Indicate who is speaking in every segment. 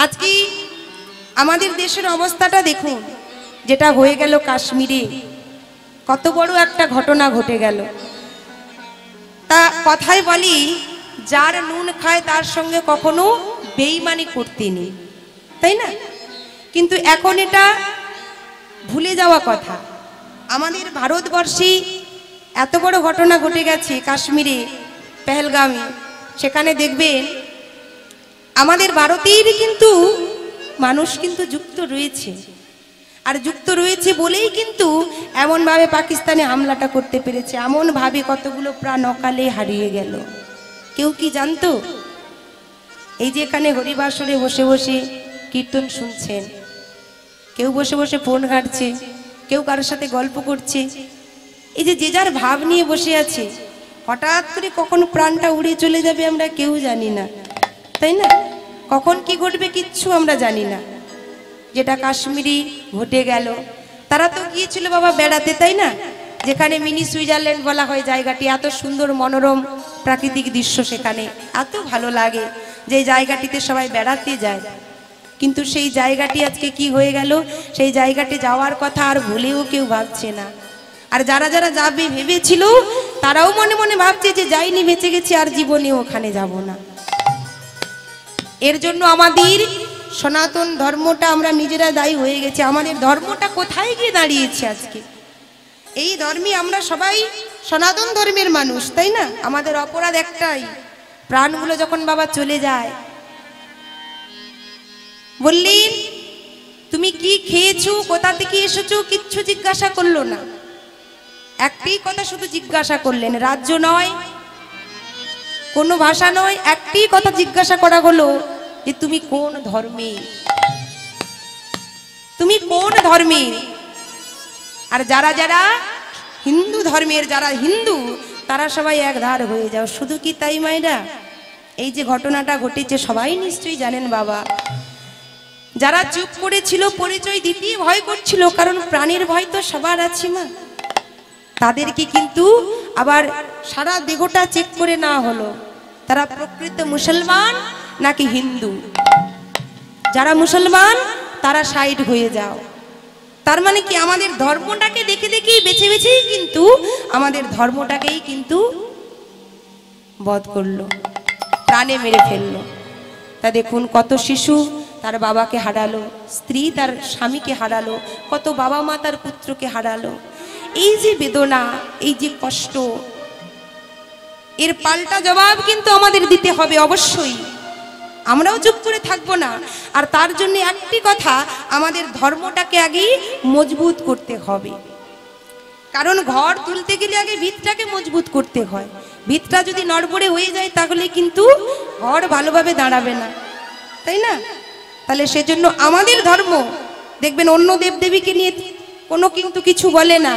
Speaker 1: আজকে আমাদের দেশের অবস্থাটা দেখুন, যেটা হয়ে গেল কাশ্মীরে, কত বড় একটা ঘটনা ঘটে গেল। তা কথায় বলি, যার নুন খায় তার সঙ্গে কখনো বেঈমানি করতে নেই, তাই না? কিন্তু এখন এটা ভুলে যাওয়া কথা। আমাদের ভারতবর্ষে এত বড় ঘটনা ঘটে গেছে কাশ্মীরে, পেহেলগামে। সেখানে দেখবেন আমাদের ভারতের কিন্তু মানুষ কিন্তু যুক্ত রয়েছে, আর যুক্ত রয়েছে বলেই কিন্তু এমনভাবে পাকিস্তানে হামলাটা করতে পেরেছে, এমনভাবে কতগুলো প্রাণ অকালে হারিয়ে গেল। কেউ কি জানতো? এই যে এখানে হরিবাসরে বসে বসে কীর্তন শুনছেন, কেউ বসে বসে ফোন ঘাঁটছে, কেউ কারোর সাথে গল্প করছে, এই যে যে যার ভাব নিয়ে বসে আছে, হঠাৎ করে কখন প্রাণটা উড়ে চলে যাবে আমরা কেউ জানি না, তাই না? কখন কি ঘটবে কিচ্ছু আমরা জানি না। যেটা কাশ্মীরি ঘটে গেল, তারা তো গিয়েছিল বাবা বেড়াতে, তাই না? যেখানে মিনি সুইজারল্যান্ড বলা হয় জায়গাটি, এত সুন্দর মনোরম প্রাকৃতিক দৃশ্য, সেখানে এত ভালো লাগে যে জায়গাটিতে সবাই বেড়াতে যায়। কিন্তু সেই জায়গাটি আজকে কি হয়ে গেল, সেই জায়গাটি যাওয়ার কথা আর ভুলেও কেউ ভাবছে না। আর যারা যারা যাবে ভেবেছিল, তারাও মনে মনে ভাবছে যে যাইনি, বেঁচে গেছি, আর জীবনে ওখানে যাব না। এর জন্য আমাদের সনাতন ধর্মটা আমরা নিজেরা দায়ী হয়ে গেছি। আমাদের ধর্মটা কোথায় গিয়ে দাঁড়িয়েছে আজকে? এই ধর্মে আমরা সবাই সনাতন ধর্মের মানুষ, তাই না? আমাদের অপরাধ একটাই, প্রাণগুলো যখন বাবা চলে যায়, বললেন তুমি কি খেয়েছো, কোথা থেকে এসেছো, কিচ্ছু জিজ্ঞাসা করলো না। একটি কথা শুধু জিজ্ঞাসা করলেন, রাজ্য নয়, কোনো ভাষা নয়, একটি কথা জিজ্ঞাসা করা হলো যে তুমি কোন ধর্মে, তুমি কোন ধর্মে। আর যারা যারা হিন্দু ধর্মের, যারা হিন্দু, তারা সবাই এক ধার হয়ে যাও। শুধু কি তাই মায়েরা? এই যে ঘটনাটা ঘটেছে সবাই নিশ্চয়ই জানেন বাবা। যারা চুপ করেছিল, পরিচয় দিতে ভয় করছিল, কারণ প্রাণের ভয় তো সবার আছে মা, তাদেরকে কিন্তু আবার সারা দেহটা চেক করে নেওয়া হলো, তারা প্রকৃত মুসলমান নাকি হিন্দু। যারা মুসলমান তারা সাইড হয়ে যাও। তার মানে কি, আমাদের ধর্মটাকে দেখে দেখেই বেছে বেছেই কিন্তু আমাদের ধর্মটাকেই কিন্তু বধ করলো, প্রাণে মেরে ফেললো। তা দেখুন, কত শিশু তার বাবাকে হারালো, স্ত্রী তার স্বামীকে হারালো, কত বাবা মা তার পুত্রকে হারালো। এই যে বেদনা, এই যে কষ্ট, এর পাল্টা জবাব কিন্তু আমাদের দিতে হবে অবশ্যই। আমরাও চুপ করে থাকবো না। আর তার জন্য একটি কথা, আমাদের ধর্মটাকে আগে মজবুত করতে হবে। কারণ ঘর তুলতে গেলে আগে ভিতটাকে মজবুত করতে হয়। ভিতটা যদি নড়বড়ে হয়ে যায় তাহলে কিন্তু ঘর ভালোভাবে দাঁড়াবে না, তাই না? তাহলে সেজন্য আমাদের ধর্ম দেখবেন অন্য দেবদেবীকে নিয়ে কোনো কিন্তু কিছু বলে না,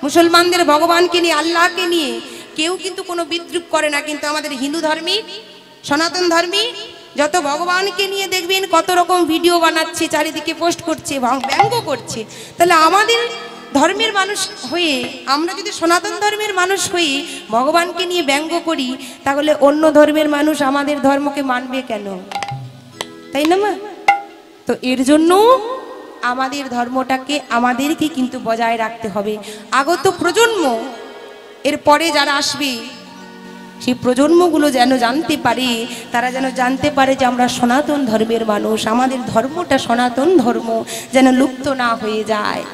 Speaker 1: মুসলমানদের ভগবানকে নিয়ে, আল্লাহকে নিয়ে কেউ কিন্তু কোনো বিদ্রুপ করে না। কিন্তু আমাদের হিন্দু ধর্মী, সনাতন ধর্মী যত ভগবানকে নিয়ে দেখবেন কত রকম ভিডিও বানাচ্ছে, চারিদিকে পোস্ট করছে, ব্যঙ্গ করছে। তাহলে আমাদের ধর্মের মানুষ হয়ে, আমরা যদি সনাতন ধর্মের মানুষ হয়ে ভগবানকে নিয়ে ব্যঙ্গ করি, তাহলে অন্য ধর্মের মানুষ আমাদের ধর্মকে মানবে কেন, তাই না মা? তো এর জন্য আমাদের ধর্মটাকে আমাদেরকে কিন্তু বজায় রাখতে হবে। আগত প্রজন্ম, এরপরে যারা আসবে, সেই প্রজন্মগুলো যেন জানতে পারে, তারা যেন জানতে পারে যে আমরা সনাতন ধর্মের মানুষ, আমাদের ধর্মটা সনাতন ধর্ম, যেন লুপ্ত না হয়ে যায়।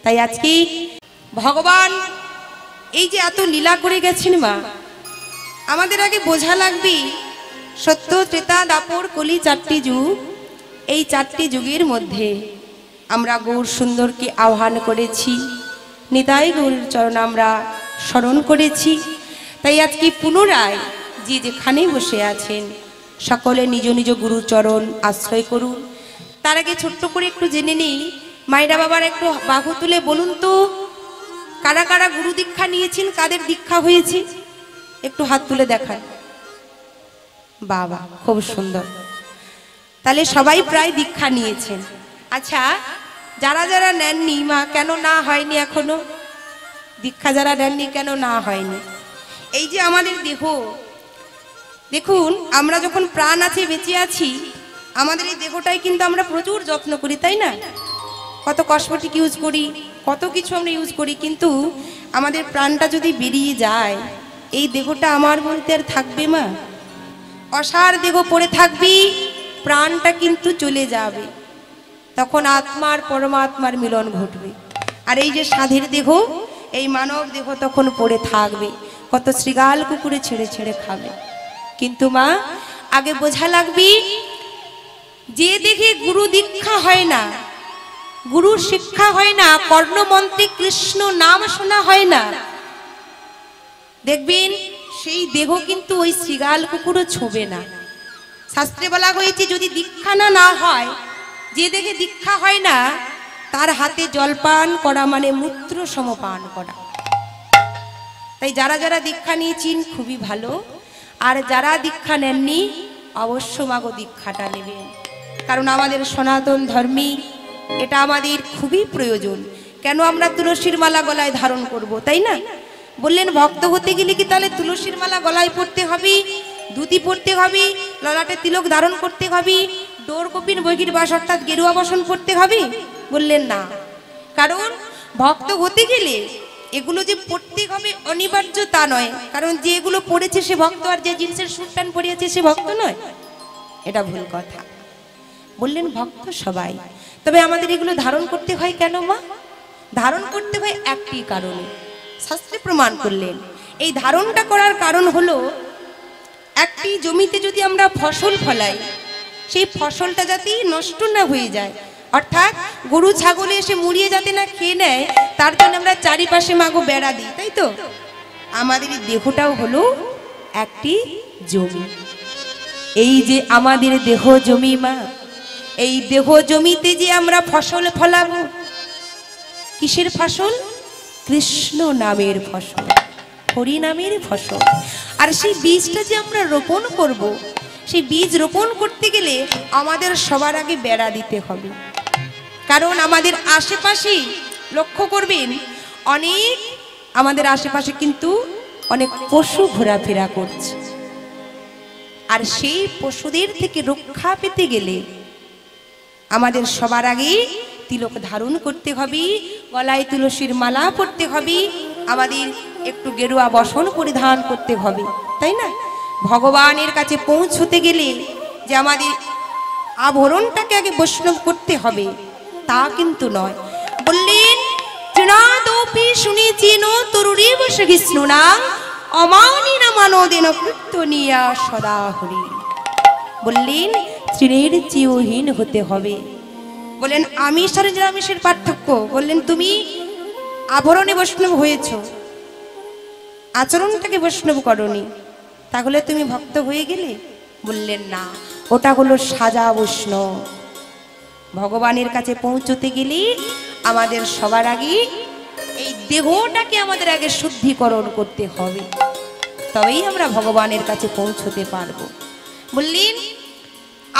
Speaker 1: তাই আজকে ভগবান এই যে এত লীলা করে গেছেন মা, আমাদের আগে বোঝা লাগবে সত্য, ত্রেতা, দাপর, কলি, চারটি যুগ। এই চারটি যুগের মধ্যে আমরা গৌর সুন্দরকে আহ্বান করেছি, নিতাই গৌরের চরণ আমরা স্মরণ করেছি। তাই আজকে পুনরায় যে যেখানে বসে আছেন সকলে নিজ নিজ গুরুচরণ আশ্রয় করুন। তার আগে ছোট্ট করে একটু জেনে নিই, মায়েরা বাবার একটু বাহু তুলে বলুন তো, কারা কারা গুরু দীক্ষা নিয়েছেন, কাদের দীক্ষা হয়েছে, একটু হাত তুলে দেখান। বাবা, খুব সুন্দর। তাহলে সবাই প্রায় দীক্ষা নিয়েছেন। আচ্ছা, যারা যারা নেননি মা, কেন না হয়নি এখনো? দীক্ষা যারা নেননি কেন না হয়নি? এই যে আমাদের দেহ, দেখুন আমরা যখন প্রাণ আছে, বেঁচে আছি, আমাদের এই দেহটাই কিন্তু আমরা প্রচুর যত্ন করি, তাই না? কত কসমেটিক ইউজ করি, কত কিছু আমরা ইউজ করি, কিন্তু আমাদের প্রাণটা যদি বেরিয়ে যায়, এই দেহটা আমার বলতে আর থাকবে মা? অসার দেহ পড়ে থাকবি, প্রাণটা কিন্তু চলে যাবে, তখন আত্মার পরমাত্মার মিলন ঘটবে। আর এই যে সাধের দেহ, এই মানব দেহ তখন পড়ে থাকবে, কত শৃগাল কুকুরে ছেড়ে ছেড়ে খাবে। কিন্তু মা, আগে বোঝা লাগবে, যে দেখে গুরু দীক্ষা হয় না, গুরু শিক্ষা হয় না, কর্ণমন্ত্রে কৃষ্ণ নাম শোনা হয় না, দেখবেন সেই দেহ কিন্তু ওই শৃগাল কুকুরও ছোবে না। শাস্ত্রে বলা হয়েছে, যদি দীক্ষা না হয়, যে দেখে দীক্ষা হয় না, তার হাতে জলপান করা মানে মূত্র সমপান করা। তাই যারা যারা দীক্ষা নিয়েছেন খুবই ভালো, আর যারা দীক্ষা নেননি অবশ্য মাগো দীক্ষাটা নেবেন, কারণ আমাদের সনাতন ধর্মী এটা আমাদের খুবই প্রয়োজন। কেন আমরা তুলসীর মালা গলায় ধারণ করব, তাই না? বললেন ভক্ত হতে গেলে কি তাহলে তুলসীর মালা গলায় পড়তে হবে, ধুতি পড়তে হবে, ললাটে তিলক ধারণ করতে হবে, ডোর কপিন বহির বাস অর্থাৎ গেরুয়া বসন পড়তে হবে? বললেন না, কারণ ভক্ত হতে গেলে এগুলো যে পড়তে হবে অনিবার্য তা নয়, কারণ যে এগুলো পড়েছে সে ভক্ত, আর যে জিন্সের স্যুট প্যান্ট পরিয়েছে সে ভক্ত নয়, এটা ভুল কথা। বললেন ভক্ত সবাই, তবে আমাদের এগুলো ধারণ করতে হয় কেন মা? ধারণ করতে হয় একটি কারণে, শাস্ত্রে প্রমাণ করলেন। এই ধারণটা করার কারণ হলো, একটি জমিতে যদি আমরা ফসল ফলাই, সেই ফসলটা যাতে নষ্ট না হয়ে যায়, অর্থাৎ গরু ছাগলে এসে মুড়িয়ে যাতে না খেয়ে নেয়, তার জন্য আমরা চারিপাশে মাগো বেড়া দিই, তাই তো? আমাদের এই দেহটাও হলো একটি জমি। এই যে আমাদের দেহ জমি মা, এই দেহ জমিতে যে আমরা ফসল ফলাবো, কিসের ফসল? কৃষ্ণ নামের ফসল, হরি নামের ফসল। আর সেই বীজটা যে আমরা রোপণ করব, সেই বীজ রোপণ করতে গেলে আমাদের সবার আগে বেড়া দিতে হবে, কারণ আমাদের আশেপাশে লক্ষ্য করবেন, অনেক আমাদের আশেপাশে কিন্তু অনেক পশু ঘোরাফেরা করছে, আর সেই পশুদের থেকে রক্ষা পেতে গেলে আমাদের সবার আগে তিলক ধারণ করতে হবে, গলায় তুলসীর মালা পরতে হবে, আমাদের একটু গেরুয়া বসন পরিধান করতে হবে, তাই না? ভগবানের কাছে পৌঁছতে গেলে যে আমাদের আভরণটাকে আগে বৈষ্ণব করতে হবে তা কিন্তু নয়। বললেন তৃণাদপি শুনেছেন তরুরে বসে কৃষ্ণ নাম অমানি না মানদেন কীর্তনিয়া সদা হরি। বললেন তৃণের চেয়েহীন হতে হবে। বলেন আমিষ আর নিরামিষের পার্থক্য। বললেন তুমি আভরণে বৈষ্ণব হয়েছ, আচরণটাকে বৈষ্ণব করনি, তাহলে তুমি ভক্ত হয়ে গেলে? বললেন না, ওটা হলো সাজা বৈষ্ণব। ভগবানের কাছে পৌঁছতে গেলে আমাদের সবার আগে এই দেহটাকে আমাদের আগে শুদ্ধিকরণ করতে হবে, তবেই আমরা ভগবানের কাছে পৌঁছতে পারবো। বললেন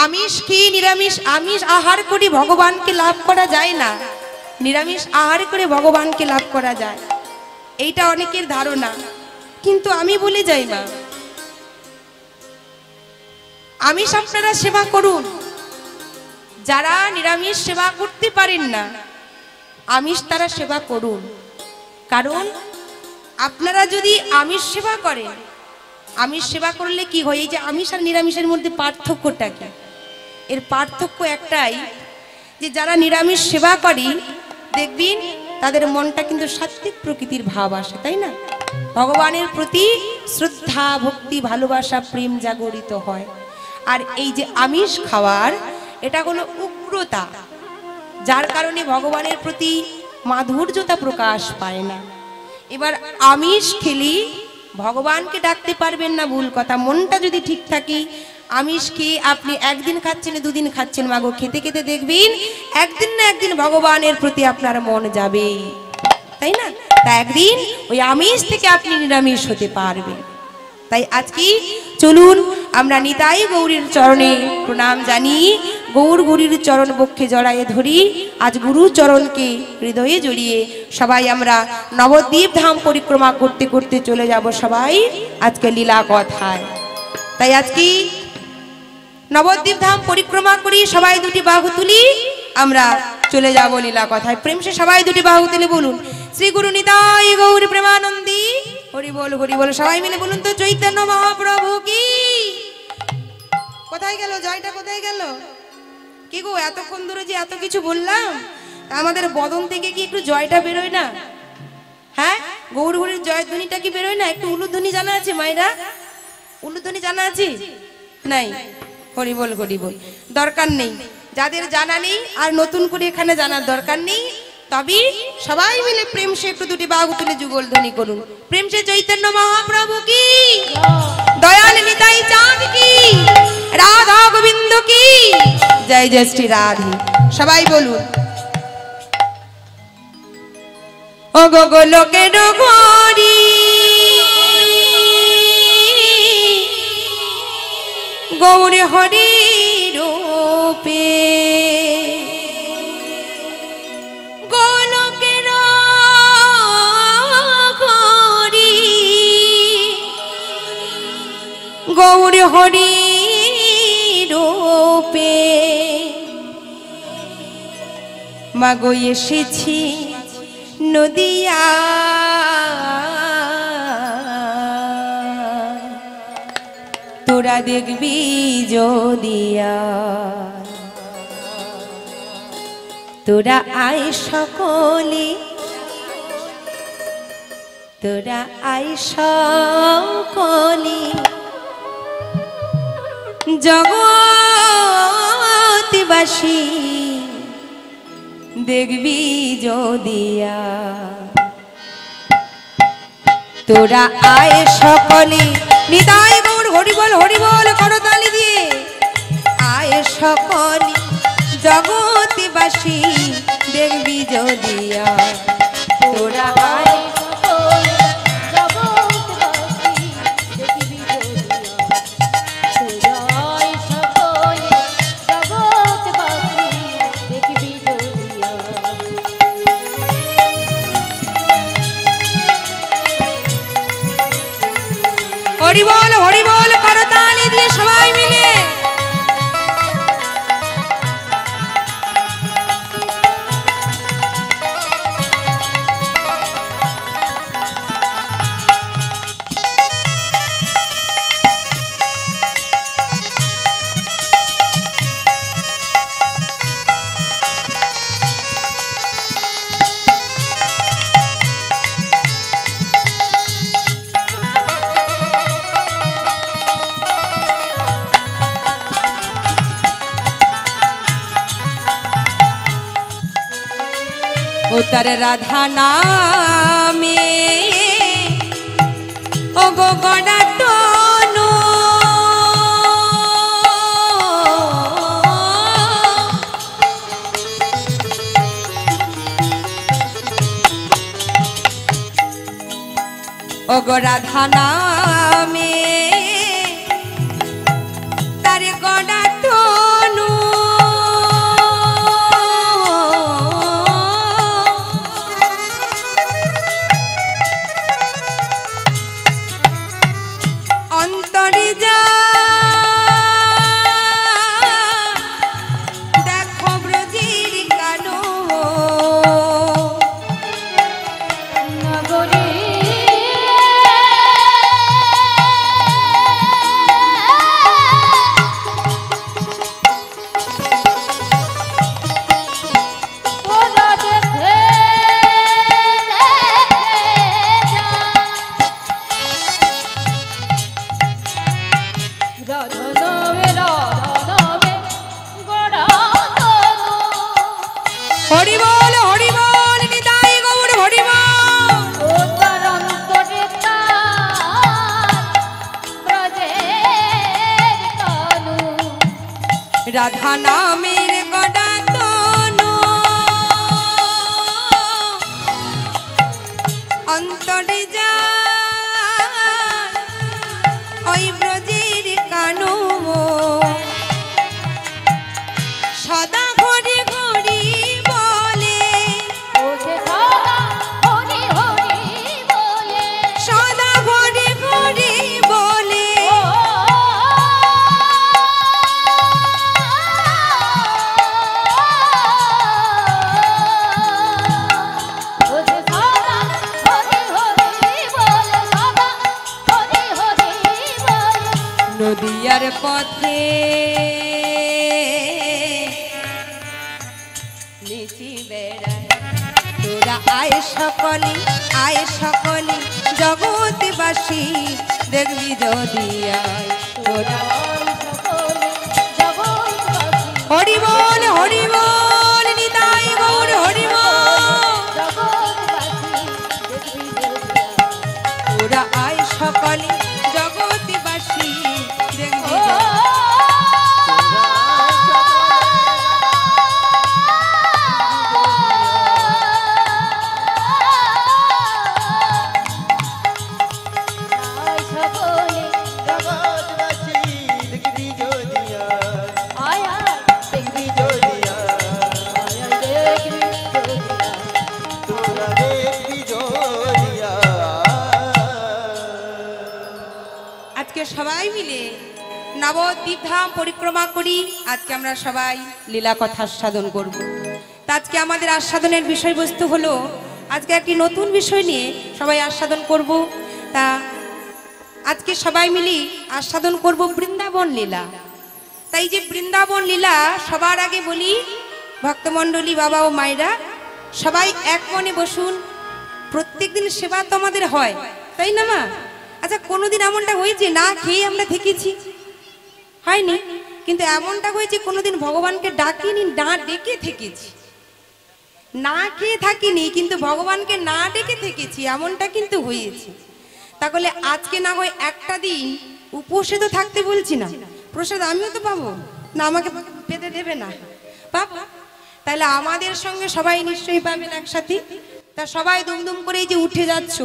Speaker 1: আমিষ খেয়ে নিরামিষ, আমিষ আহার করে ভগবানকে লাভ করা যায় না, নিরামিষ আহার করে ভগবানকে লাভ করা যায়, এইটা অনেকের ধারণা। কিন্তু আমি বলে যাই মা, আমিষ আপনারা সেবা করুন, যারা নিরামিষ সেবা করতে পারেন না আমিষ তারা সেবা করুন, কারণ আপনারা যদি আমিষ সেবা করেন, আমিষ সেবা করলে কি হয়, এই যে আমিষ আর নিরামিষের মধ্যে পার্থক্যটা কি? এর পার্থক্য একটাই, যে যারা নিরামিষ সেবা করে দেখবেন তাদের মনটা কিন্তু সাত্ত্বিক প্রকৃতির ভাব আসে, তাই না? ভগবানের প্রতি শ্রদ্ধা ভক্তি ভালোবাসা প্রেম জাগরিত হয়। আর এই যে আমিষ খাওয়ার, এটা হলো উগ্রতা, যার কারণে ভগবানের প্রতি মাধুর্যতা প্রকাশ পায় না। এবার আমিষ খেলে ভগবানকে ডাকতে পারবেন না, ভুল কথা। মনটা যদি ঠিক থাকে, আমিষ খেয়ে আপনি একদিন খাচ্ছেন দুদিন খাচ্ছেন, মাগো খেতে খেতে দেখবেন একদিন না একদিন ভগবানের প্রতি আপনার মন যাবে, তাই না? তা একদিন ওই আমিষ থেকে আপনি নিরামিষ হতে পারবেন। তাই আজকে চলুন আমরা নিতাই গৌরীর চরণে প্রণাম জানি, গৌর গুরুর চরণ বক্ষে জড়ায়ে ধরি, আজ গুরু চরণকে হৃদয়ে জড়িয়ে সবাই আমরা নবদ্বীপ ধাম পরিক্রমা করতে করতে চলে যাব সবাই আজকে লীলা কথায়। তাই আজকে নবদ্বীপ ধাম পরিক্রমা করি, সবাই দুটি বাহু তুলি, আমরা চলে যাব লীলা কথায়। প্রেম সে সবাই দুটি বাহু তুলে বলুন শ্রী গুরু নিতাই গৌর প্রেমানন্দী হরি বল হরি বল। সবাই মিলে বলুন তো চৈতন্য মহাপ্রভু কি। কোথায় গেল জয়টা, কোথায় গেল? কি গো এতক্ষণ ধরে যে এত কিছু বললাম, আমাদের বদন থেকে কি একটু জয়টা বেরোয় না? হ্যাঁ, গৌর হরির জয়ধ্বনিটা কি বেরোয় না? একটু উলুধ্বনি জানা আছে মায়েরা? উলুধ্বনি জানা আছে? নাই। হরি বল হরি বল দরকার নেই, যাদের জানা নেই আর নতুন করে এখানে জানার দরকার নেই। তবে সবাই মিলে প্রেম সে একটু দুটি বাহু তুলে যুগল ধ্বনি করুন প্রেম সে চৈতন্য মহাপ্রভু কি, দয়াল নিতাই চাঁদ কি, রাধা গোবিন্দ কি, জয় জয় শ্রী রাধে। সবাই বলুন ও গো গোলকের ঘরি গৌর হরি রূপে, গোলকের ঘরি গৌর হরি রূপে, মাগো এসেছি নদিয়া তোরা দেখবি যদিয়া, তোরা আয় সকলে, তোরা আয় সকলে, জগৎবাসী দেখবি যদিয়া, তোরা আয় সকলে, নিতাই গৌর হরিবল হরিবল করতালি দিয়ে, আয় সকলে জগৎবাসী দেখবি যদিয়া, তোরা আয় হরিবল হরিবল করতালি দিয়ে সবাই মিলে। ও তার রাধা নামে ও গো গড়া তনু, ও গো রাধা নামে তার গড়া তনু, অন্তরে যা দেখো ব্রজের কানো নগরে, হরিবল হরিবল নিতাই গৌর হরিবল। ও তার অন্তরে ব্রজের কানো, রাধা নামের গড়া তনু, অন্তরে যা ওই ব্রজের কানো, সদা ঘরে ঘরে বলে, সদা ঘরে ঘরে বলে, যার পথে নিচি বেড়ায় তোরা আয় সকলে জগৎবাসী দেখবি যদি আয় তোরা হরি বল নিতাই গৌর হরি বল তোরা আয় সকলে জগৎবাসী দেখবি সবাই মিলে নবদ্বীপ ধাম পরিক্রমা করি। আজকে আমরা সবাই লীলা কথা আস্বাদন করব। তা আজকে আমাদের আস্বাদনের বিষয়বস্তু হলো আজকে একটি নতুন বিষয় নিয়ে সবাই আস্বাদন করব। তা আজকে সবাই মিলে আস্বাদন করব বৃন্দাবন লীলা। তাই যে বৃন্দাবন লীলা সবার আগে বলি ভক্তমণ্ডলী বাবা ও মায়েরা সবাই এক মনে বসুন। প্রত্যেকদিন সেবা তো আমাদের হয়, তাই না মা? আচ্ছা, কোনোদিন এমনটা হয়েছে না খেয়ে আমরা থেকেছি? হয়নি। কিন্তু এমনটা হয়েছে কোনোদিন ভগবানকে ডাকিনি, না ডেকে থেকেছি। না খেয়ে থাকিনি কিন্তু ভগবানকে না ডেকে থেকেছি, এমনটা কিন্তু হয়েছে। তাহলে আজকে না হয় একটা দিন উপোসে তো থাকতে বলছি না, প্রসাদ আমিও তো পাবো না, আমাকে পেতে দেবে না পাবো? তাহলে আমাদের সঙ্গে সবাই নিশ্চয়ই পাবেন একসাথে। তা সবাই দুমদুম করে যে উঠে যাচ্ছ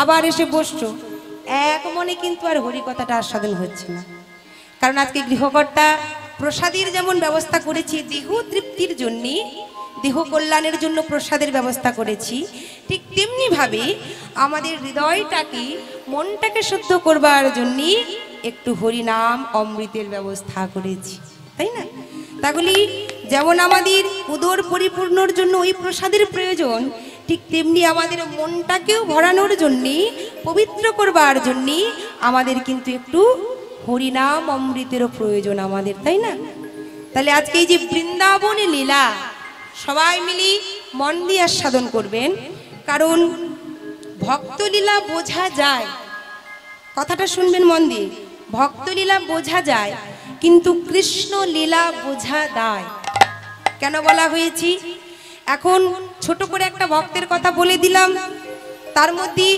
Speaker 1: আবার এসে বসছো, এক মনে কিন্তু আর হরি কথাটা আস্বাদন হচ্ছে না। কারণ আজকে গৃহকর্তা প্রসাদের যেমন ব্যবস্থা করেছি দেহ তৃপ্তির জন্য, দেহ কল্যাণের জন্য প্রসাদের ব্যবস্থা করেছি, ঠিক তেমনি ভাবে আমাদের হৃদয়টাকে মনটাকে শুদ্ধ করবার জন্য একটু হরিনাম অমৃতের ব্যবস্থা করেছি, তাই না? তাহলে যেমন আমাদের উদর পরিপূর্ণর জন্য ওই প্রসাদের প্রয়োজন, ঠিক তেমনি আমাদের মনটাকেও ভরানোর জন্যে, পবিত্র করবার জন্যে আমাদের কিন্তু একটু হরিনাম অমৃতেরও প্রয়োজন আমাদের, তাই না? তাহলে আজকে এই যে বৃন্দাবনে লীলা সবাই মিলে মন দিয়ে আস্বাদন করবেন। কারণ ভক্তলীলা বোঝা যায়, কথাটা শুনবেন মন দিয়ে, ভক্তলীলা বোঝা যায় কিন্তু কৃষ্ণ লীলা বোঝা দায়। কেন বলা হয়েছে? এখন ছোট করে একটা ভক্তের কথা বলে দিলাম, তার মধ্যে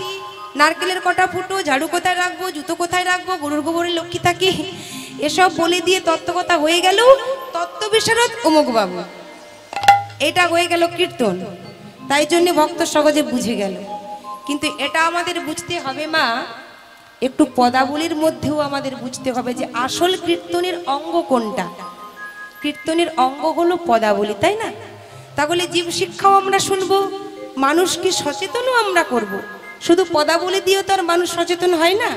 Speaker 1: নারকেলের কটা ফুটো, ঝাড়ু কোথায় রাখবো, জুতো কোথায় রাখবো, গরুর গোবরে লক্ষ্মী থাকে, এসব বলে দিয়ে তত্ত্বকথা হয়ে গেল তত্ত্ব বিশারদ অমুক বাবু, এটা হয়ে গেল কীর্তন। তাই জন্য ভক্ত সহজে বুঝে গেল। কিন্তু এটা আমাদের বুঝতে হবে মা, একটু পদাবলীর মধ্যেও আমাদের বুঝতে হবে যে আসল কীর্তনের অঙ্গ কোনটা। কীর্তনের অঙ্গ হলো পদাবলী, তাই না? তাহলে জীব শিক্ষাও আমরা শুনবো, মানুষকে সচেতনও আমরা করব। শুধু পদাবলী দিয়েও তো আর মানুষ সচেতন হয় না।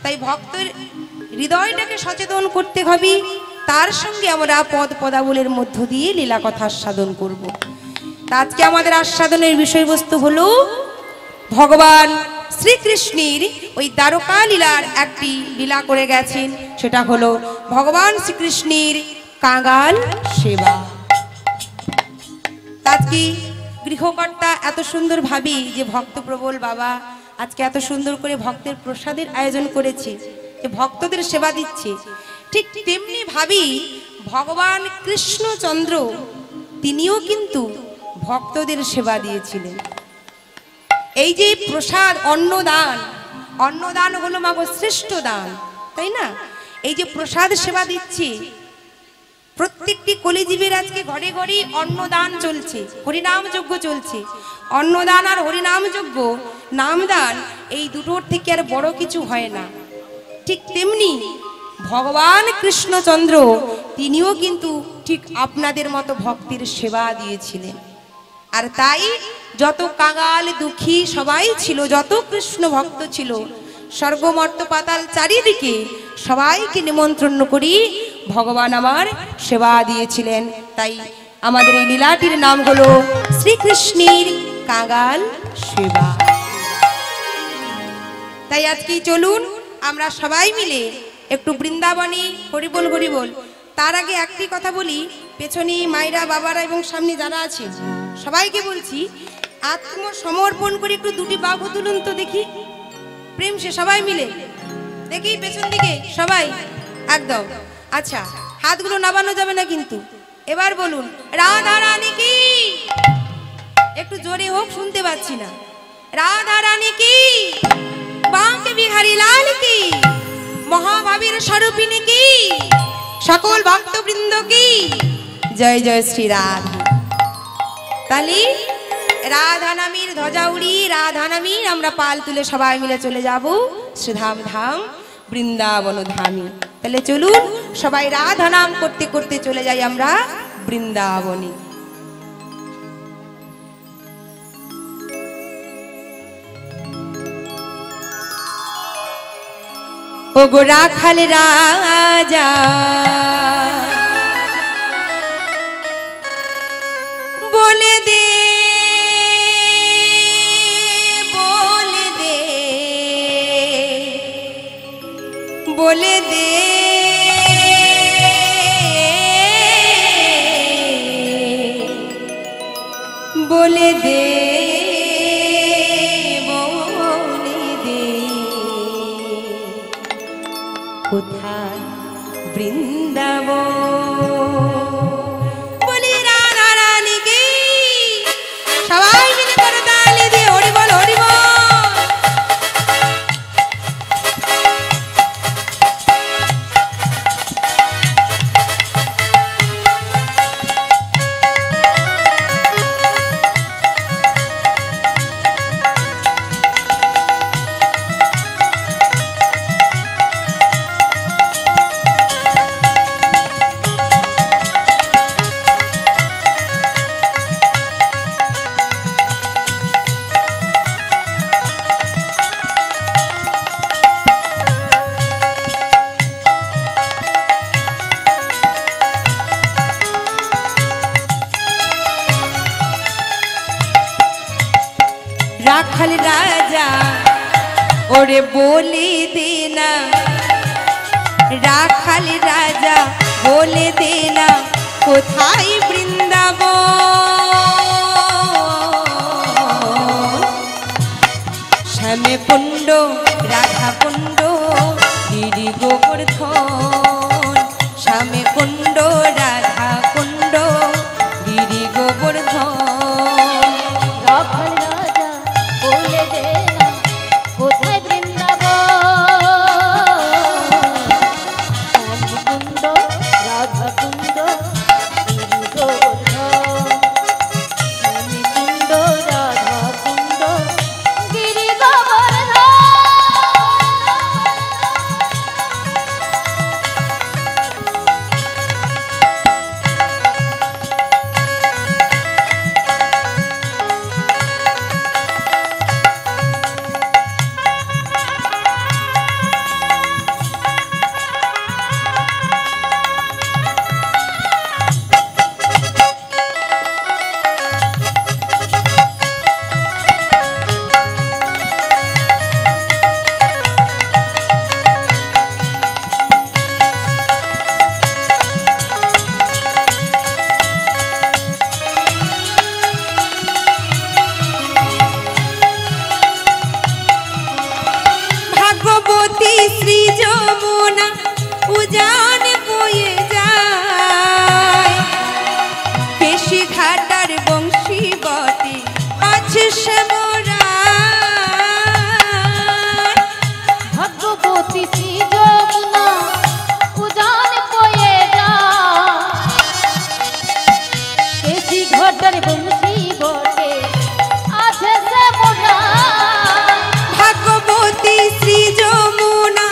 Speaker 1: তাই ভক্তের হৃদয়টাকে সচেতন করতে হবে, তার সঙ্গে আমরা পদাবলীর মধ্য দিয়ে লীলা কথা আস্বাদন করব। তা আজকে আমাদের আস্বাদনের বিষয়বস্তু হলো ভগবান শ্রীকৃষ্ণের ওই দ্বারকা লীলার একটি লীলা করে গেছেন, সেটা হলো ভগবান শ্রীকৃষ্ণের কাঙাল সেবা। আজকে গৃহকর্তা এত সুন্দর ভাবি যে ভক্তপ্রবল বাবা আজকে এত সুন্দর করে ভক্তের প্রসাদের আয়োজন করেছে, যে ভক্তদের সেবা দিচ্ছে, ঠিক তেমনি ভাবি ভগবান কৃষ্ণচন্দ্র তিনিও কিন্তু ভক্তদের সেবা দিয়েছিলেন। এই যে প্রসাদ অন্নদান, অন্নদান হলো মাগো শ্রেষ্ঠ দান, তাই না? এই যে প্রসাদ সেবা দিচ্ছি, প্রত্যেকটি কলিজীবের আজকে ঘরে ঘরে অন্নদান চলছে, হরিনাম যজ্ঞ চলছে। অন্নদান আর হরিনাম যজ্ঞ, নামদান, এই দুটোর থেকে আর বড় কিছু হয় না। ঠিক তেমনি ভগবান কৃষ্ণচন্দ্র তিনিও কিন্তু ঠিক আপনাদের মতো ভক্তের সেবা দিয়েছিলেন। আর তাই যত কাঙাল দুঃখী সবাই ছিল, যত কৃষ্ণ ভক্ত ছিল, স্বর্গমর্ত পাতাল চারিদিকে সবাইকে নিমন্ত্রণ করি ভগবান আমার সেবা দিয়েছিলেন। তাই আমাদের এই লীলাটির নাম হলো শ্রীকৃষ্ণের কাঙাল সেবা। তাই আজকে চলুন আমরা সবাই মিলে একটু বৃন্দাবনী হরিবোল হরিবোল। তার আগে একটি কথা বলি, পেছনে মায়েরা বাবারা এবং সামনে যারা আছে সবাইকে বলছি, আত্মসমর্পণ করে একটু দুটি বাহু তুলুন তো দেখি, প্রেম সে সবাই মিলে দেখি পেছন দিকে সবাই একদম। আচ্ছা, হাতগুলো নামানো যাবে না কিন্তু। এবার বলুন রাধা রানী কি, একটু জোরে হোক, শুনতে পাচ্ছি না। রাধা রানী কি, বাঁকে বিহারী লাল কি, মহাভাবীর স্বরূপিনী কি, সকল ভক্তবৃন্দ কি, জয় জয় শ্রী রাধা। তালি রাধা নামীর ধ্বজা উড়ি, রাধা নামীর আমরা পাল তুলে সবাই মিলে চলে যাব শ্রীধাম ধাম বৃন্দাবন ধামে। তাহলে চলুন সবাই রাধা নাম করতে করতে চলে যাই আমরা বৃন্দাবনে। ও গো রাখাল রাজা বলে দে, বলে দে, বলে দে, বলে দে, বলে দে, কোথায় বৃন্দাবন। বলি রাধা রানী কি, সবাই মিলে করে তালি দিয়ে হরি বল হরি বল। রাখাল রাজা ওরে বলে দে না, রাখাল রাজা বলে দে না, কোথায় বৃন্দাবন। শ্যামে কুণ্ড রাধা কুণ্ড গিরি গোবর্ধন, শ্যামে কুণ্ড রাধা কুণ্ড গিরি গোবর্ধন।
Speaker 2: রাখাল রাজা বলে দে না, কোথায় বৃন্দাবন। শ্যামকুণ্ড রাধা কুণ্ড গিরি গোবর্ধন, শ্যামকুণ্ড রাধা কুণ্ড গিরি গোবর্ধন।
Speaker 1: শ্রী যমুনা উজান বয়ে যায়, পেশি ঘাটার বংশী বটে আছে শ্যামরা।
Speaker 2: ভগবতী শ্রী যমুনা উজান বয়ে যায়, পেশি ঘাটার বংশী বটে আছে শ্যামরা।
Speaker 1: ভগবতী শ্রী যমুনা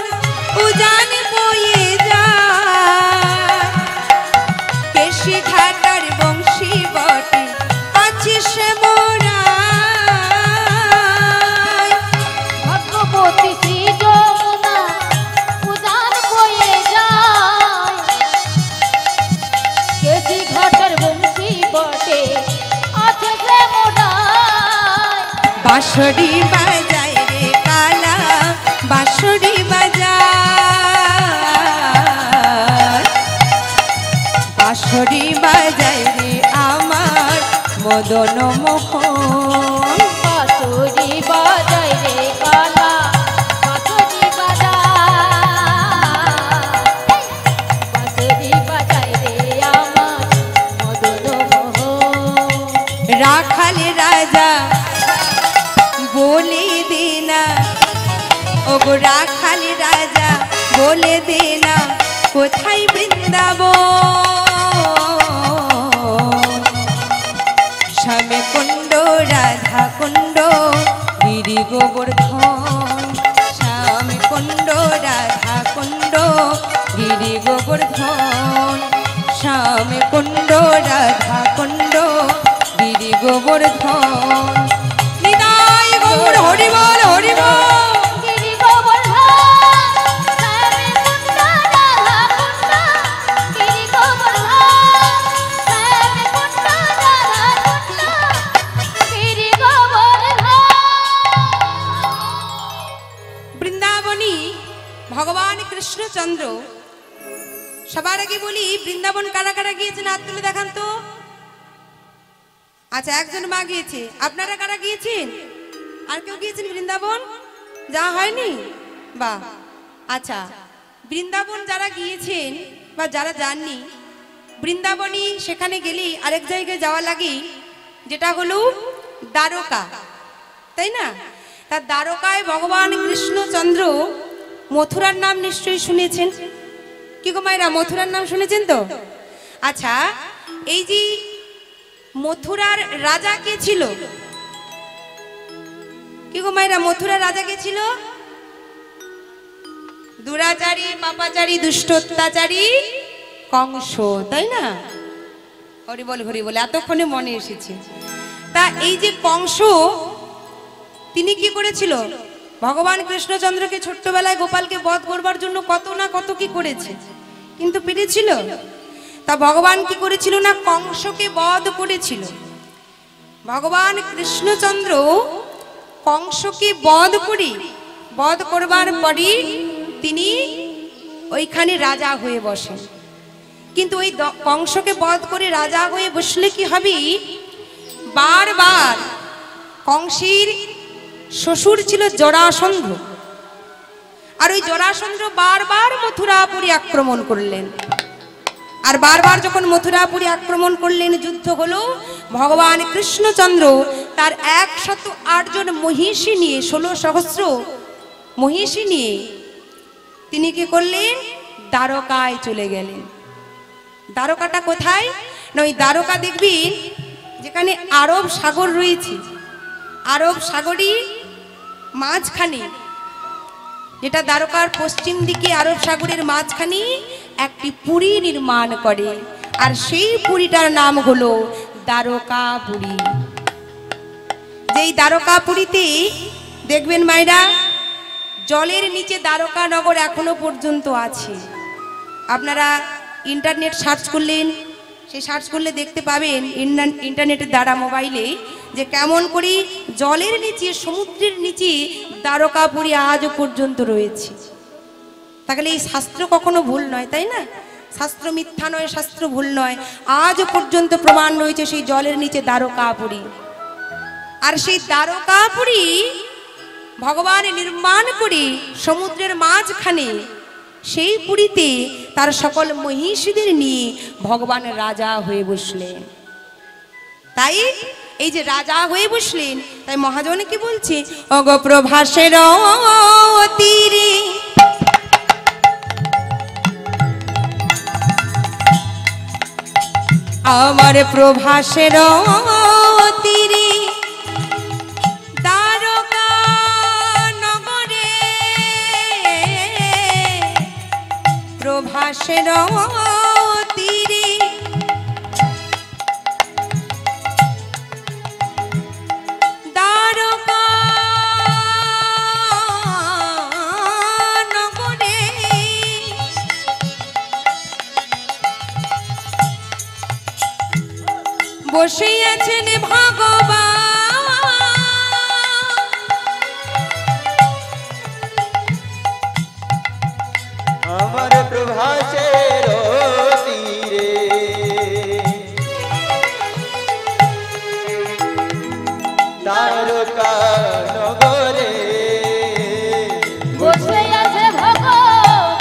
Speaker 1: উজান বয়ে যায়, পেশি ঘাটার বংশী বটে আছে শ্যামরা।
Speaker 2: ভগবতী শ্রী যমুনা উজান বয়ে যায়, পেশি ঘাটার বংশী বটে আছে শ্যামরা।
Speaker 1: বাঁশরি বাজায় রে কালা, বাঁশরি বাজায়, বাঁশরি বাজায় রে আমার মদন মোহন।
Speaker 2: বাঁশরি বাজায় রে কালা বাঁশরি বাজায় রে আমার মদন মোহন।
Speaker 1: রাখাল রাজা বলে দেনা, ওগো রাখাল রাজা বলে দেনা কোথায় বৃন্দাবন। শ্যামে কুণ্ড রাধা কুণ্ড গিরি গোবর্ধন। শ্যামে কুণ্ড রাধা কুণ্ড গিরি গোবর্ধন। শ্যামে কুণ্ড রাধা কুণ্ড গিরি গোবর্ধন। নিতাই গৌর হরি বল হরি বল।
Speaker 2: গিরি গোবর্ধন শ্যামে কুণ্ড রাধা কুণ্ড গিরি গোবর্ধন। শ্যামে কুণ্ড রাধা কুণ্ড গিরি গোবর্ধন।
Speaker 1: বৃন্দাবনী ভগবান কৃষ্ণচন্দ্র। সবার আগে বলি বৃন্দাবন কারা কারা গিয়েছেন হাত তুলে দেখান তো। আচ্ছা, একজন মা গিয়েছে। আপনারা কারা গিয়েছেন? আর কেউ গিয়েছেন বৃন্দাবন? যা হয়নি? বাহ। আচ্ছা, বৃন্দাবন যারা গিয়েছেন বা যারা যাননি, বৃন্দাবনী সেখানে গেলেই আরেক জায়গায় যাওয়া লাগে, যেটা হলো দ্বারকা, তাই না? তার দ্বারকায় ভগবান কৃষ্ণচন্দ্র মথুরার নাম নিশ্চয়ই শুনেছেন। কি গো মায়েরা, মথুরার নাম শুনেছেন তো? আচ্ছা, এই যে মথুরার রাজা কে ছিল? কি গো মায়েরা, মথুরার রাজা কে ছিল? দুরাচারী, পাপাচারী, দুষ্ট অত্যাচারী কংস, তাই না? হরি বল হরি বল, এতক্ষণে মনে এসেছে। তা এই যে কংস, তিনি কি করেছিল? ভগবান কৃষ্ণচন্দ্রকে ছোট্টবেলায় গোপালকে বধ করবার জন্য কত না কত কি করেছে, কিন্তু পেরেছিল? তা ভগবান কি করেছিল না, কংসকে বধ করেছিল। ভগবান কৃষ্ণচন্দ্র কংসকে বধ করবার পরই তিনি ওইখানে রাজা হয়ে বসেন। কিন্তু ওই কংসকে বধ করে রাজা হয়ে বসলে কি হবে, বারবার কংসের শ্বশুর ছিল জরাসন্ধ, আর ওই জরাসন্ধ বারবার মথুরাপুরী আক্রমণ করলেন। আর বারবার যখন মথুরাপুরী আক্রমণ করলেন, যুদ্ধ হলো, ভগবান কৃষ্ণচন্দ্র তার 108 জন মহিষী নিয়ে, 16 সহস্র মহিষী নিয়ে তিনি কি করলেন, দ্বারকায় চলে গেলেন। দ্বারকাটা কোথায় না, ওই দ্বারকা দেখবেন যেখানে আরব সাগর রয়েছে, আরব সাগরই মাঝখানে, যেটা দ্বারকার পশ্চিম দিকে আরব সাগরের মাঝখানে একটি পুরী নির্মাণ করে, আর সেই পুরীটার নাম হলো দ্বারকাপুরী। যেই দ্বারকাপুরীতে দেখবেন মায়েরা, জলের নিচে দ্বারকা নগর এখনো পর্যন্ত আছে। আপনারা ইন্টারনেট সার্চ করলেন, সেই সার্চ করলে দেখতে পাবেন ইন্টারনেটের দ্বারা মোবাইলে, যে কেমন করে জলের নিচে, সমুদ্রের নিচে দ্বারকাপুরী আজও পর্যন্ত রয়েছে। তাহলে এই শাস্ত্র কখনো ভুল নয়, তাই না? শাস্ত্র মিথ্যা নয়, শাস্ত্র ভুল নয়। আজও পর্যন্ত প্রমাণ রয়েছে সেই জলের নিচে দ্বারকাপুরী। আর সেই দ্বারকাপুরী ভগবান নির্মাণ করে সমুদ্রের মাঝখানে, সেই পুরীতে তার সকল মহিষীদের নিয়ে ভগবান রাজা হয়ে বসলেন। তাই এই যে রাজা হয়ে বসলেন, তাই মহাজন কি বলছে, অগপ্রভাসের তীরে আমার প্রভাসের তীরে দ্বারকা নগরে, প্রভাসের তীরে দ্বারকা নগরে বসে আছেন ভগবান,
Speaker 3: আমার প্রভাসের তীরে দ্বারকা নগরে
Speaker 2: বসে আছে ভগবান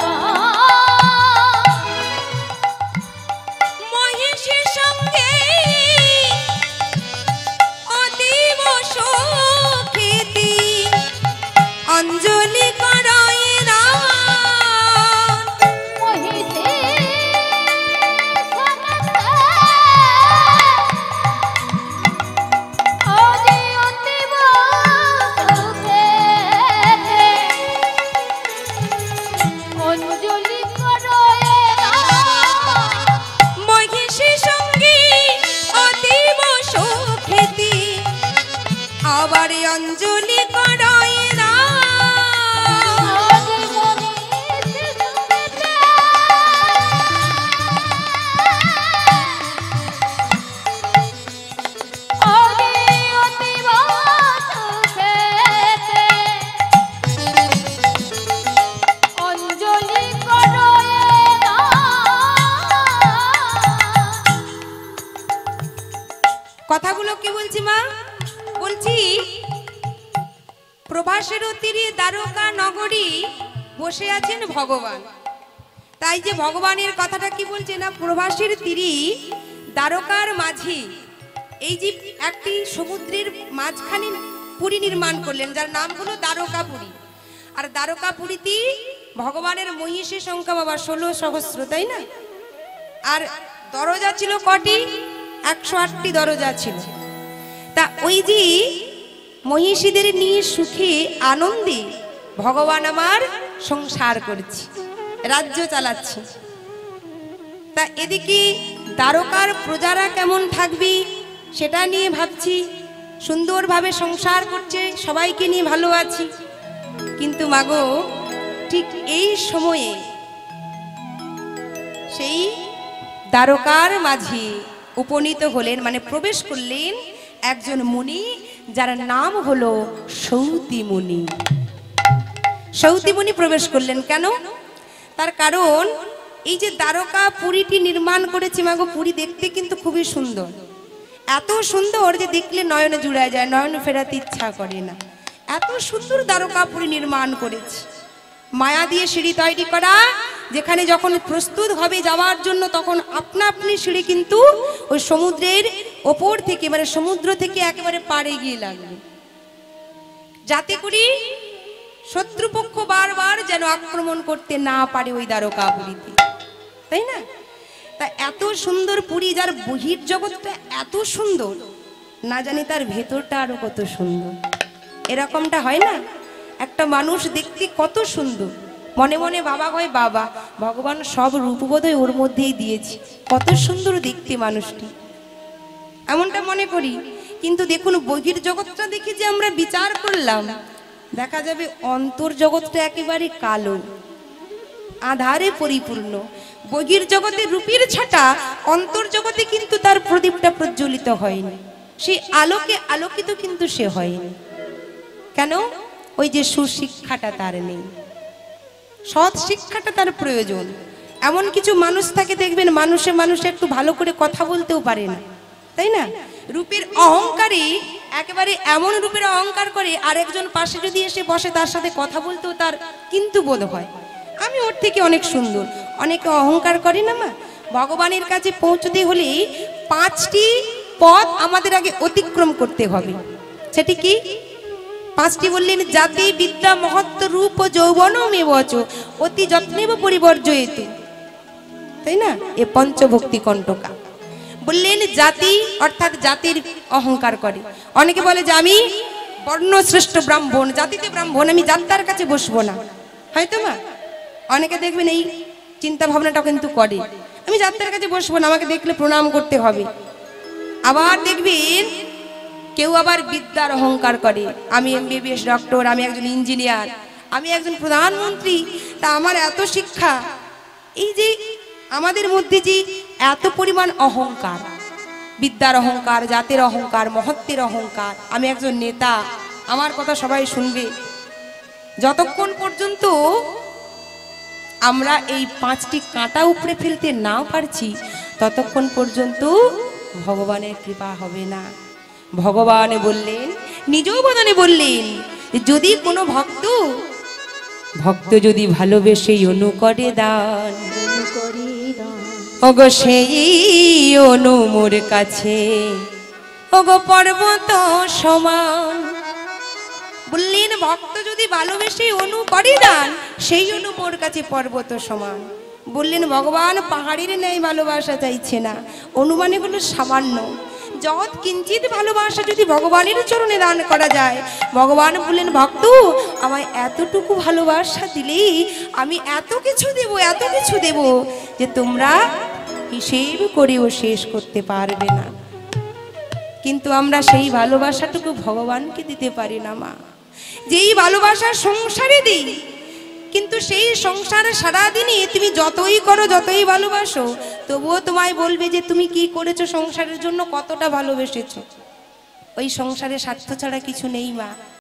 Speaker 1: মহিষীর সঙ্গে অতীব সুখেতি অঞ্জলি করায় রাম।
Speaker 2: মহিষী সমেতে অতি অতীব সুখেতে অঞ্জলি করায় রাম।
Speaker 1: মহিষীর সঙ্গে অতীব সুখেতি আবার অঞ্জলি করায় রাম।
Speaker 2: অঞ্জলি করয়ে
Speaker 1: কথাগুলো কি বলছি মা? বলছি প্রভাসের তীরে দ্বারকা নগরী বসে আছেন ভগবান। তাই যে ভগবানের কথাটা কি বলছে না, প্রভাসের তীরে দ্বারকার মাঝি এই যে একটি সমুদ্রের মাঝখানে পুরী নির্মাণ করলেন, যার নাম হলো দ্বারকাপুরী। আর দ্বারকাপুরীতে ভগবানের মহিষের সংখ্যা বাবা 16 সহস্র, তাই না? আর দরজা ছিল কটি? 108টি দরজা ছিল। তা ওই যে মহিষীদের নিয়ে সুখে আনন্দে ভগবান আমার সংসার করছে, রাজ্য চালাচ্ছে। তা এদিকে দ্বারকার প্রজারা কেমন থাকবে সেটা নিয়ে ভাবছি। সুন্দরভাবে সংসার করছে, সবাইকে নিয়ে ভালো আছি। কিন্তু মাগো ঠিক এই সময়ে সেই দ্বারকার মাঝে উপনীত হলেন, মানে প্রবেশ করলেন একজন মুনি, যার নাম হলো সৌতি মুনি। সৌতি মুনি প্রবেশ করলেন কেন? তার কারণ এই যে দ্বারকা পুরীটি নির্মাণ করেছে মাগো, পুরী দেখতে কিন্তু খুবই সুন্দর, এত সুন্দর যে দেখলে নয়নে জুড়ায় যায়, নয়ন ফেরাতে ইচ্ছা করে না। এত সুন্দর দ্বারকা পুরী নির্মাণ করেছে, মায়া দিয়ে সিঁড়ি তৈরি করা, যেখানে যখন প্রস্তুত হবে যাওয়ার জন্য তখন আপনা আপনি সিঁড়ি কিন্তু ওই সমুদ্রের ওপর থেকে, মানে সমুদ্র থেকে একেবারে পাড়ে গিয়ে লাগবে, যাতে করে শত্রুপক্ষ বারবার যেন আক্রমণ করতে না পারে ওই দ্বারকাপুরীতে, তাই না? তা এত সুন্দর পুরী, যার বহির জগৎটা এত সুন্দর, না জানি তার ভেতরটা আরো কত সুন্দর। এরকমটা হয় না, একটা মানুষ দেখতে কত সুন্দর, মনে মনে বাবা কয় বাবা, ভগবান সব রূপবোধই ওর মধ্যেই দিয়েছে, কত সুন্দর দেখতে মানুষটি, এমনটা মনে করি। কিন্তু দেখুন বহির জগৎটা দেখে যে আমরা বিচার করলাম, দেখা যাবে অন্তর জগৎটা একেবারে কালো, আধারে পরিপূর্ণ। বহির জগতে রূপের ছাটা, অন্তর জগতে কিন্তু তার প্রদীপটা প্রজ্বলিত হয়নি, সেই আলোকে আলোকিত কিন্তু সে হয়নি। কেন? ওই যে সুশিক্ষাটা তার নেই, সৎ শিক্ষাটা তার প্রয়োজন। এমন কিছু মানুষ থাকে দেখবেন, মানুষে মানুষে একটু ভালো করে কথা বলতেও পারে না, তাই না? রূপের অহংকারী একেবারে এমন রূপের অহংকার করে, আর একজন পাশে যদি এসে বসে তার সাথে কথা বলতেও তার কিন্তু বোধ হয় আমি ওর থেকে অনেক সুন্দর। অনেকে অহংকার করে না মা। ভগবানের কাছে পৌঁছতে হলে 5টি পথ আমাদের আগে অতিক্রম করতে হবে। সেটি কি? 5টি বললেন, জাতি বিদ্যা মহত্ব রূপ যৌবনমেবচ অতি যত্নেব পরিবর্জয়েতু, তাই না? এ পঞ্চভক্তি কণ্টকা। বললেন জাতি, অর্থাৎ জাতির অহংকার করে। অনেকে বলে যে আমি বর্ণশ্রেষ্ঠ ব্রাহ্মণ, জাতিতে ব্রাহ্মণ, আমি যাত্রার কাছে বসবো না, হয়তো মা অনেকে দেখবেন এই চিন্তা ভাবনাটা কিন্তু করে, আমি যাত্রার কাছে বসবো না, আমাকে দেখলে প্রণাম করতে হবে। আবার দেখবেন কেউ আবার বিদ্যার অহংকার করে, আমি MBBS ডক্টর, আমি একজন ইঞ্জিনিয়ার, আমি একজন প্রধানমন্ত্রী, তা আমার এত শিক্ষা। এই যে আমাদের মধ্যে যে এত পরিমাণ অহংকার, বিদ্যার অহংকার, জাতের অহংকার, মহত্বের অহংকার, আমি একজন নেতা, আমার কথা সবাই শুনবে, যতক্ষণ পর্যন্ত আমরা এই 5টি কাঁটা উপড়ে ফেলতে না পারছি ততক্ষণ পর্যন্ত ভগবানের কৃপা হবে না। ভগবান বললেন, নিজ বদনে বললেন, যদি কোনো ভক্ত যদি ভালোবেসে অনু করে দান, ওগো সেই অনু মোর কাছে ওগো পর্বত সমান। বললেন ভক্ত যদি ভালোবেসে অনু করে দান, সেই অনু মোর কাছে পর্বত সমান। বললেন ভগবান পাহাড়ের ন্যায় ভালোবাসা চাইছে না, অনুমানে হলো সামান্য। যত কিঞ্চিত ভালোবাসা যদি ভগবানের চরণে দান করা যায়, ভগবান বললেন ভক্ত আমায় এতটুকু ভালোবাসা দিলেই আমি এত কিছু দেব যে তোমরা হিসেব করেও শেষ করতে পারবে না। কিন্তু আমরা সেই ভালোবাসাটুকু ভগবানকে দিতে পারি না মা। যেই ভালোবাসা সংসারে দিই, কিন্তু সেই সংসার সারাদিনই তুমি যতই করো, যতই ভালোবাসো, তবুও তোমায় বলবে যে তুমি কি করেছো সংসারের জন্য, কতটা ভালোবেসেছো। ওই সংসারে স্বার্থ ছাড়া কিছু নেই মা।